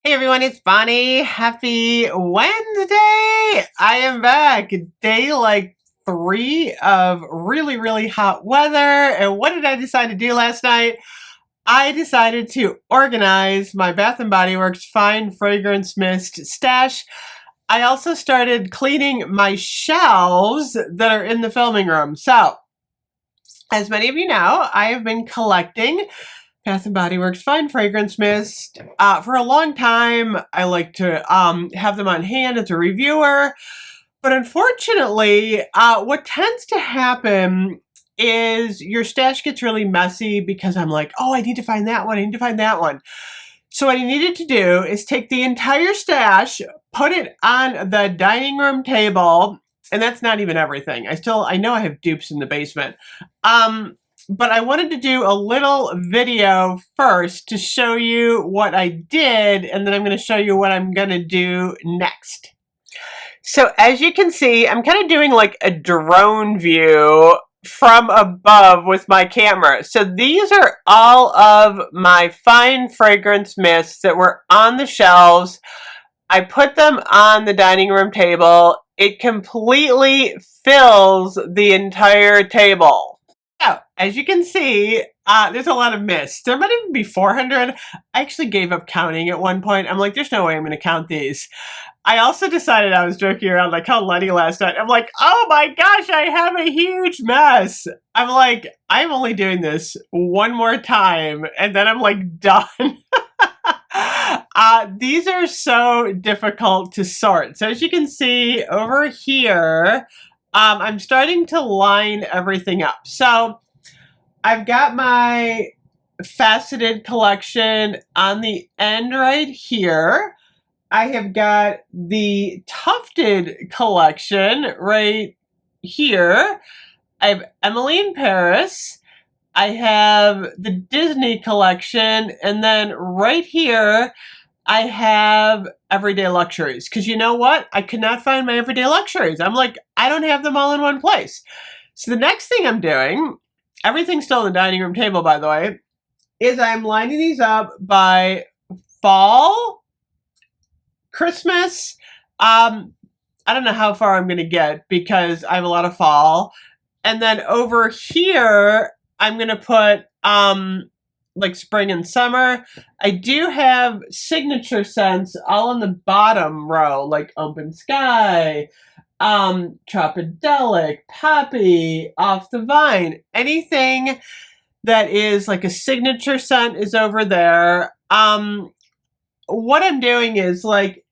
Hey everyone, it's Bonnie. Happy Wednesday! I am back. Day like 3 of really, really hot weather. And what did I decide to do last night? I decided to organize my Bath & Body Works Fine Fragrance Mist stash. I also started cleaning my shelves that are in the filming room. So, as many of you know, I have been collecting Bath & Body Works Fine Fragrance Mist. For a long time, I like to have them on hand as a reviewer. But unfortunately, what tends to happen is your stash gets really messy because I'm like, oh, I need to find that one. I need to find that one. So what I needed to do is take the entire stash, put it on the dining room table, and that's not even everything. I know I have dupes in the basement. But I wanted to do a little video first to show you what I did, and then I'm going to show you what I'm going to do next. So as you can see, I'm kind of doing like a drone view from above with my camera. So these are all of my fine fragrance mists that were on the shelves. I put them on the dining room table. It completely fills the entire table. So, as you can see, there's a lot of mists. There might even be 400. I actually gave up counting at one point. I'm like, there's no way I'm going to count these. I also decided I was joking around like how Lenny last night. I'm like, oh my gosh, I have a huge mess. I'm like, I'm only doing this one more time, and then I'm like done. These are so difficult to sort. So as you can see over here, I'm starting to line everything up. So I've got my faceted collection on the end right here. I have got the tufted collection right here. I have Emily in Paris. I have the Disney collection. And then right here, I have Everyday Luxuries. Because you know what? I could not find my Everyday Luxuries. I'm like, I don't have them all in one place. So the next thing I'm doing, everything's still on the dining room table, by the way, is I'm lining these up by fall, Christmas. I don't know how far I'm going to get because I have a lot of fall. And then over here, I'm going to put like spring and summer. I do have signature scents all on the bottom row, like Open Sky, Tropidelic, Poppy, Off the Vine. Anything that is like a signature scent is over there. What I'm doing is like,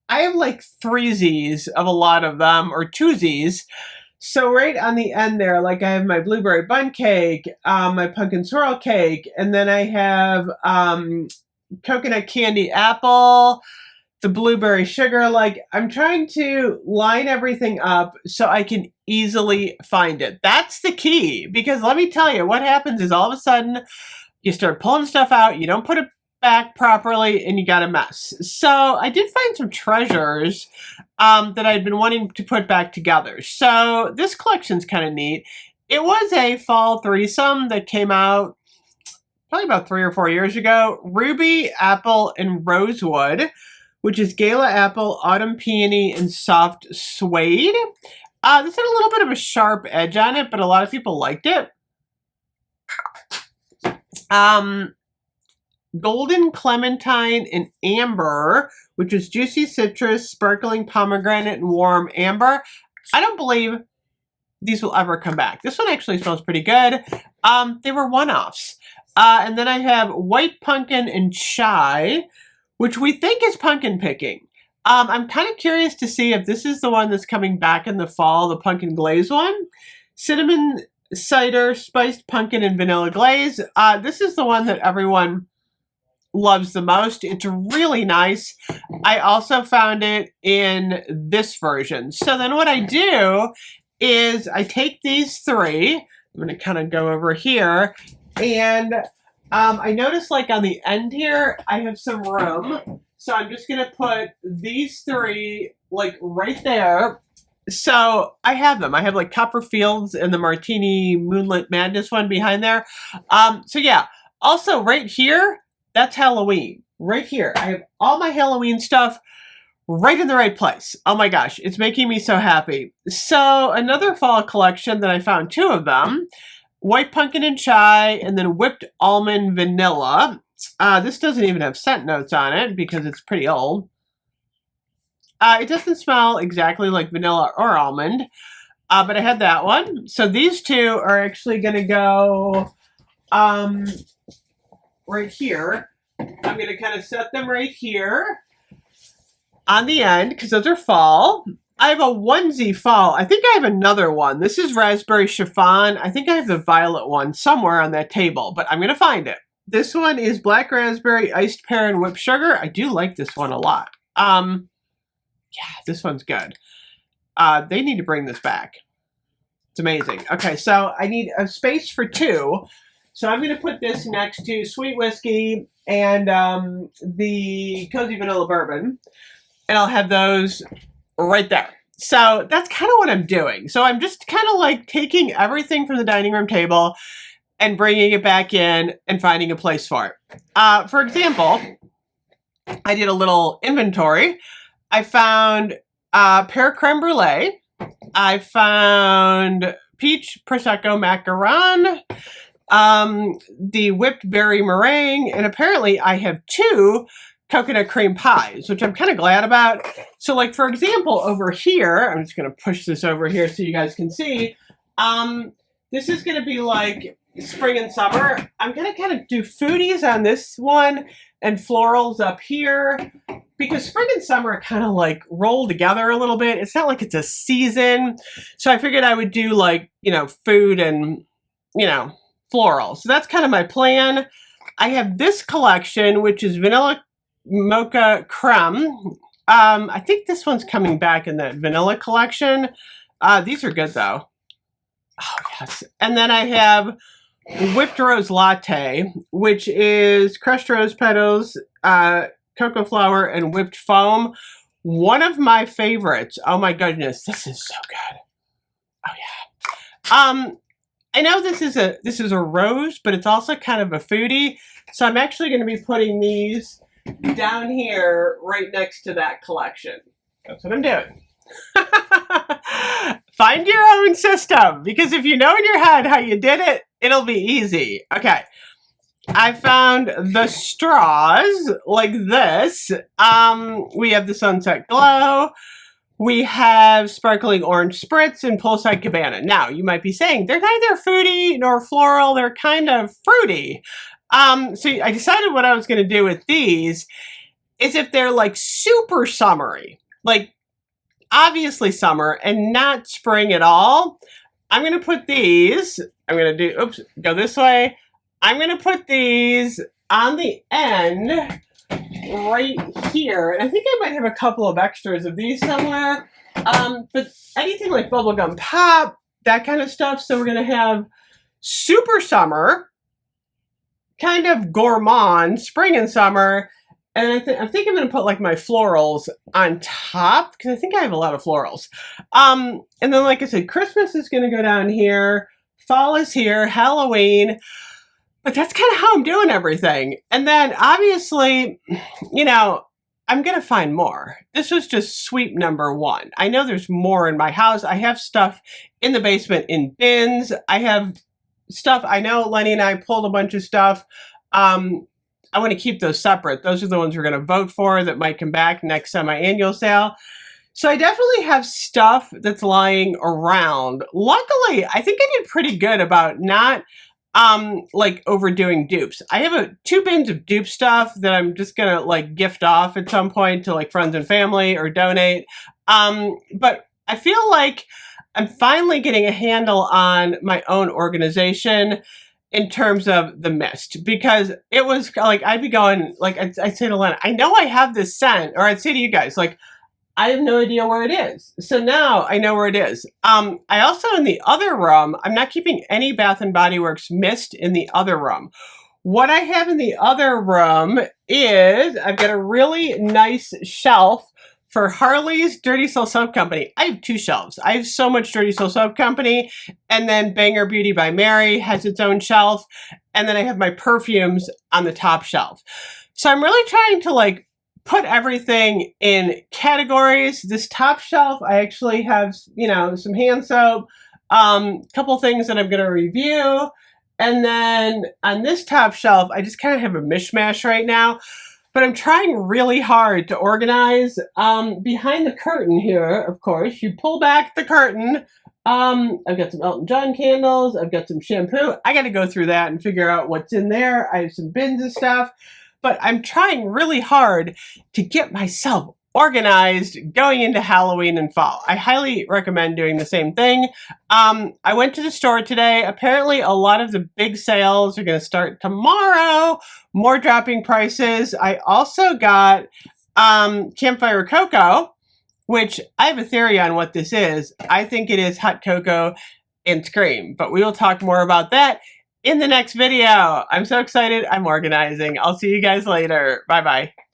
I have like 3 Z's of a lot of them, or 2 Z's. So right on the end there, like I have my blueberry bun cake, my pumpkin swirl cake, and then I have coconut candy apple, the blueberry sugar. Like I'm trying to line everything up so I can easily find it. That's the key, because let me tell you, what happens is all of a sudden you start pulling stuff out, you don't put it back properly, and you got a mess. So I did find some treasures that I'd been wanting to put back together. So this collection's kind of neat. It was a fall threesome that came out probably about 3 or 4 years ago. Ruby, apple, and rosewood, which is gala apple, autumn peony, and soft suede. This had a little bit of a sharp edge on it, but a lot of people liked it. Golden clementine and amber, which is juicy citrus, sparkling pomegranate, and warm amber. I don't believe these will ever come back. This one actually smells pretty good. They were one-offs. And then I have white pumpkin and chai, which we think is pumpkin picking. I'm kind of curious to see if this is the one that's coming back in the fall, the pumpkin glaze one. Cinnamon cider, spiced pumpkin, and vanilla glaze. This is the one that everyone loves the most. It's really nice. I also found it in this version. So then what I do is I take these 3. I'm going to kind of go over here, and I noticed like on the end here, I have some room. So I'm just going to put these 3 like right there. So I have them. I have like Copperfields and the Martini Moonlit Madness one behind there. So yeah. Also right here, that's Halloween. right here. I have all my Halloween stuff right in the right place. Oh my gosh, it's making me so happy. So another fall collection that I found 2 of them, white pumpkin and chai, and then whipped almond vanilla. This doesn't even have scent notes on it because it's pretty old. It doesn't smell exactly like vanilla or almond, but I had that one. So these 2 are actually going to go right here. I'm going to kind of set them right here on the end because those are fall. I have a onesie fall. I think I have another one. This is raspberry chiffon. I think I have the violet one somewhere on that table, but I'm going to find it. This one is black raspberry, iced pear, and whipped sugar. I do like this one a lot. Yeah, this one's good. They need to bring this back. It's amazing. Okay, so I need a space for 2. So I'm going to put this next to sweet whiskey and the cozy vanilla bourbon. And I'll have those right there. So that's kind of what I'm doing. So I'm just kind of like taking everything from the dining room table and bringing it back in and finding a place for it. For example, I did a little inventory. I found pear creme brulee. I found peach prosecco macaron, the whipped berry meringue, and apparently I have 2 coconut cream pies, which I'm kind of glad about. So like, for example, over here, I'm just going to push this over here so you guys can see. This is going to be like spring and summer. I'm going to kind of do foodies on this one and florals up here because spring and summer kind of like roll together a little bit. It's not like it's a season. So I figured I would do like, you know, food and, you know, floral. So that's kind of my plan. I have this collection, which is vanilla mocha creme. I think this one's coming back in the vanilla collection. These are good though. Oh yes. And then I have whipped rose latte, which is crushed rose petals, cocoa flour, and whipped foam. One of my favorites. Oh my goodness, this is so good. Oh yeah. I know this is a rose, but it's also kind of a foodie. So I'm actually going to be putting these down here right next to that collection. That's what I'm doing. Find your own system, because if you know in your head how you did it, it'll be easy. Okay. I found the straws like this. We have the Sunset Glow. We have Sparkling Orange Spritz and Poolside Cabana. Now, you might be saying, they're neither foodie nor floral. They're kind of fruity. So I decided what I was going to do with these is if they're like super summery, like obviously summer and not spring at all, I'm going to put these, I'm going to do, oops, go this way. I'm going to put these on the end right here. And I think I might have a couple of extras of these somewhere. But anything like bubblegum pop, that kind of stuff. So we're going to have super summer, kind of gourmand, spring and summer. And I think I'm going to put like my florals on top because I think I have a lot of florals. And then, like I said, Christmas is going to go down here. Fall is here. Halloween. But that's kind of how I'm doing everything. And then obviously, you know, I'm going to find more. This was just sweep number 1. I know there's more in my house. I have stuff in the basement in bins. I have stuff. I know Lenny and I pulled a bunch of stuff. I want to keep those separate. Those are the ones we're going to vote for that might come back next semi-annual sale. So I definitely have stuff that's lying around. Luckily, I think I did pretty good about not like overdoing dupes. I have 2 bins of dupe stuff that I'm just going to like gift off at some point to like friends and family or donate. But I feel like I'm finally getting a handle on my own organization in terms of the mist, because it was like, I'd be going, like, I'd say to Lena, I know I have this scent, or I'd say to you guys, like, I have no idea where it is. So now I know where it is. I also, in the other room, I'm not keeping any Bath & Body Works mist in the other room. What I have in the other room is I've got a really nice shelf for Harley's Dirty Soul Soap Company. I have 2 shelves. I have so much Dirty Soul Soap Company, and then Banger Beauty by Mary has its own shelf, and then I have my perfumes on the top shelf. So I'm really trying to like put everything in categories. This top shelf, I actually have, some hand soap, couple things that I'm going to review. And then on this top shelf, I just kind of have a mishmash right now, but I'm trying really hard to organize. Behind the curtain here, of course, you pull back the curtain. I've got some Elton John candles. I've got some shampoo. I got to go through that and figure out what's in there. I have some bins of stuff, but I'm trying really hard to get myself organized going into Halloween and fall. I highly recommend doing the same thing. I went to the store today. Apparently, a lot of the big sales are going to start tomorrow. More dropping prices. I also got Campfire Cocoa, which I have a theory on what this is. I think it is hot cocoa and scream, but we will talk more about that in the next video. I'm so excited. I'm organizing. I'll see you guys later. Bye-bye.